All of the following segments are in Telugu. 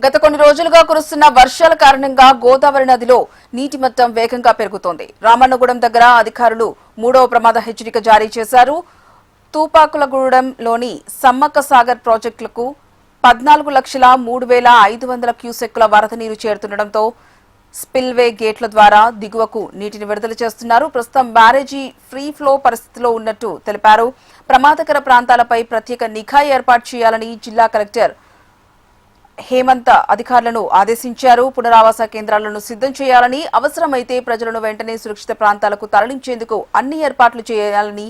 గత కొన్ని రోజులుగా కురుస్తున్న వర్షాల కారణంగా గోదావరి నదిలో నీటి మట్టం వేగంగా పెరుగుతోంది. రామన్నగూడెం దగ్గర అధికారులు 3వ ప్రమాద హెచ్చరిక జారీ చేశారు. తూపాకులగూడెంలోని సమ్మక్క సాగర్ ప్రాజెక్టులకు 14,03,500 క్యూసెక్కుల వరద నీరు చేరుతుండటంతో స్పిల్వే గేట్ల ద్వారా దిగువకు నీటిని విడుదల చేస్తున్నారు. ప్రస్తుతం బ్యారేజీ ఫ్రీ ఫ్లో పరిస్థితిలో ఉన్నట్టు తెలిపారు. ప్రమాదకర ప్రాంతాలపై ప్రత్యేక నిఘా ఏర్పాటు చేయాలని జిల్లా కలెక్టర్ హేమంత్ అధికారులను ఆదేశించారు. పునరావాస కేంద్రాలను సిద్ధం చేయాలని, అవసరమైతే ప్రజలను వెంటనే సురక్షిత ప్రాంతాలకు తరలించేందుకు అన్ని ఏర్పాట్లు చేయాలని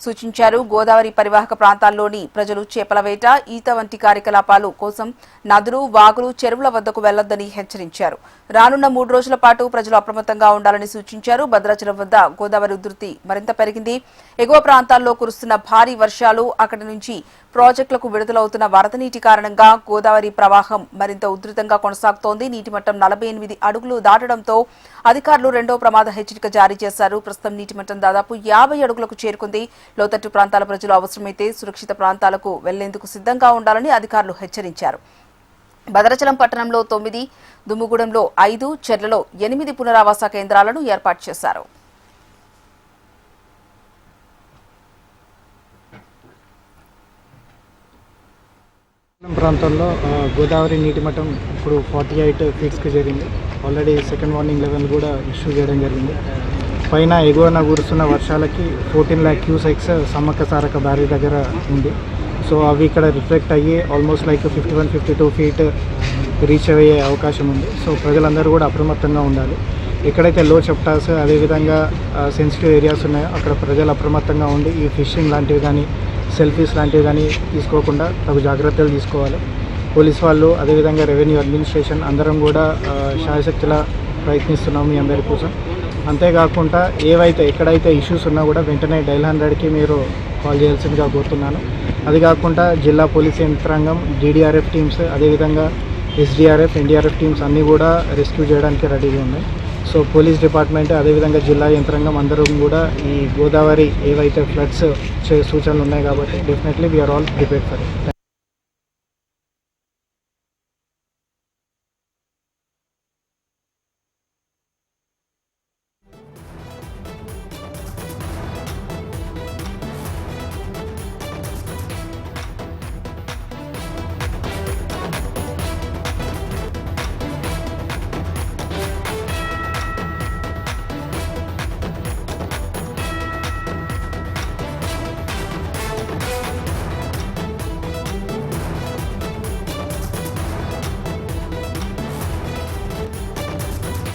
సూచించారు. గోదావరి పరివాహక ప్రాంతాల్లోని ప్రజలు చేపల వేట, ఈత వంటి కార్యకలాపాలు కోసం నదులు, వాగులు, చెరువుల వద్దకు వెళ్లొద్దని హెచ్చరించారు. రానున్న 3 రోజుల పాటు ప్రజలు అప్రమత్తంగా ఉండాలని సూచించారు. భద్రాచలం వద్ద గోదావరి ఉధృతి మరింత పెరిగింది. ఎగువ ప్రాంతాల్లో కురుస్తున్న భారీ వర్షాలు, అక్కడి నుంచి ప్రాజెక్టులకు విడుదలవుతున్న వరద నీటి కారణంగా గోదావరి ప్రవాహం మరింత ఉధృతంగా కొనసాగుతోంది. నీటి మట్టం 48 అడుగులు దాటడంతో అధికారులు 2వ ప్రమాద హెచ్చరిక జారీ చేశారు. ప్రస్తుతం నీటి మట్టం దాదాపు 50 అడుగులకు చేరుకుంది. లోతట్టు ప్రాంతాల ప్రజలు అవసరమైతే సురక్షిత ప్రాంతాలకు వెళ్లేందుకు సిద్ధంగా ఉండాలని అధికారులు హెచ్చరించారు. భద్రాచలం పట్టణంలో 9, దుమ్ముగూడెంలో 5, చెర్లలో 8 పునరావాస కేంద్రాలను ఏర్పాటు చేశారు. ప్రాంతంలో గోదావరి నీటి మట్టం ఇప్పుడు 48 ఫీట్స్కి చేరింది. ఆల్రెడీ సెకండ్ వార్నింగ్ లెవెల్ కూడా ఇష్యూ చేయడం జరిగింది. పైన ఎగువన కురుస్తున్న వర్షాలకి 14 lakh cusecs Sammakka Sarakka barrage దగ్గర ఉంది. సో అవి ఇక్కడ రిఫ్లెక్ట్ అయ్యి ఆల్మోస్ట్ లైక్ 51-52 ఫీట్ రీచ్ అయ్యే అవకాశం ఉంది. సో ప్రజలందరూ కూడా అప్రమత్తంగా ఉండాలి. ఎక్కడైతే లో చెప్టాస్ అదేవిధంగా సెన్సిటివ్ ఏరియాస్ ఉన్నాయో అక్కడ ప్రజలు అప్రమత్తంగా ఉండి ఈ ఫిషింగ్ లాంటివి కానీ, సెల్ఫీస్ లాంటివి కానీ తీసుకోకుండా తగు జాగ్రత్తలు తీసుకోవాలి. పోలీస్ వాళ్ళు అదేవిధంగా రెవెన్యూ అడ్మినిస్ట్రేషన్ అందరం కూడా శాయశక్తిలా ప్రయత్నిస్తున్నాము మీ అందరి కోసం. అంతేకాకుండా ఎక్కడైతే ఇష్యూస్ ఉన్నా కూడా వెంటనే డైల్ 100కి మీరు కాల్ చేయాల్సిందిగా కోరుతున్నాను. అది కాకుండా జిల్లా పోలీస్ యంత్రాంగం, DDRF టీమ్స్, అదేవిధంగా SDRF, NDRF టీమ్స్ అన్నీ కూడా రెస్క్యూ చేయడానికి రెడీగా ఉన్నాయి. సో పోలీస్ డిపార్ట్మెంట్ అదేవిధంగా జిల్లా యంత్రాంగం అందరం కూడా ఈ గోదావరి ఏవైతే ఫ్లడ్స్ సూచనలు ఉన్నాయి కాబట్టి definitely we are all prepared for it.